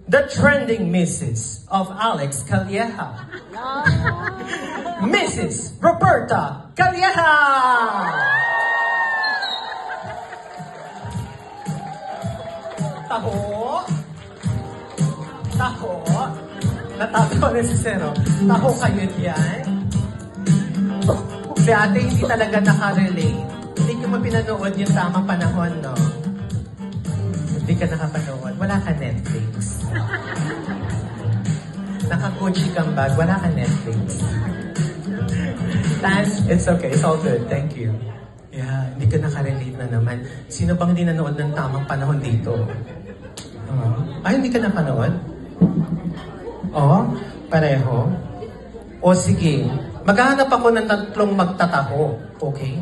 the trending Mrs. of Alex Calleja, Mrs. Roberta Calleja! Taho! Taho! Natatawa na si Zero. Taho kayo diyan? Si ate hindi talaga nakarelate. Hindi ko mapinanood yung tamang panahon, no? Hindi ka nakapanood. Wala ka Netflix. Naka-Gucci kang bag. Wala ka Netflix. It's okay. It's all good. Thank you. Yeah, hindi ka nakarelate na naman. Sino bang hindi nanood ng tamang panahon dito? Ay, hindi ka napanood? Oh, pareho? O sige, maghahanap ako ng tatlong magtataho. Okay?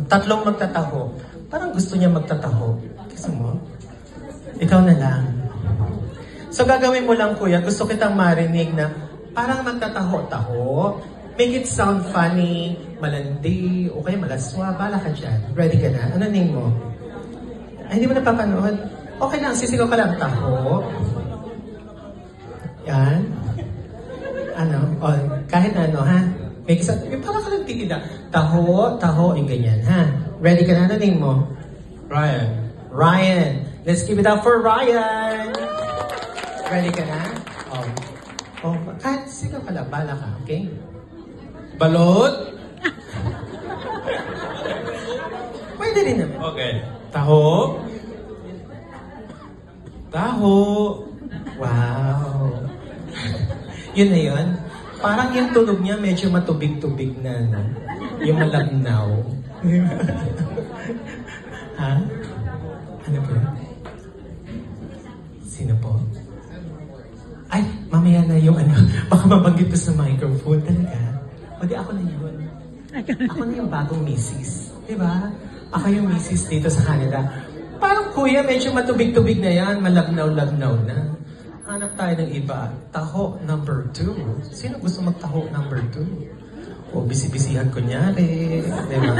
Tatlong magtataho. Parang gusto niya magtataho. Gusto mo? Ikaw na lang. So gagawin mo lang, kuya, gusto kitang marinig na parang magtataho-taho. Make it sound funny, malandi, okay, malaswa, bala ka dyan. Ready ka na? Ano name mo? Ay, hindi mo napapanood? Okay lang, sisigaw ka lang. Taho. Yan. Ano? O, kahit ano, ha? Make it sound, parang ka lang tigil na. Taho, taho, yung ganyan, ha? Ready ka na? Ano name mo? Ryan. Ryan. Let's give it up for Ryan. Ready ka na? Oh, kahit sigaw ka lang, bala ka, okay? Balot? Pwede rin naman. Okay. Taho. Taho. Wow. Yun na yun. Parang yung tunog niya medyo matubig-tubig na, no? Yung malabnaw. Ha? Ano ba? Sino po? Ay, mamaya na yung ano. Baka mabanggit ko sa microphone. Talaga? O di ako na yun. Ako na yung bagong misis. Diba? Ako yung misis dito sa Canada. Parang kuya, medyo matubig-tubig na yan. Malabnaw-labnaw na. Hanap tayo ng iba. Taho number 2. Sino gusto magtaho number 2? O, bisi-bisihan kunyari. Diba?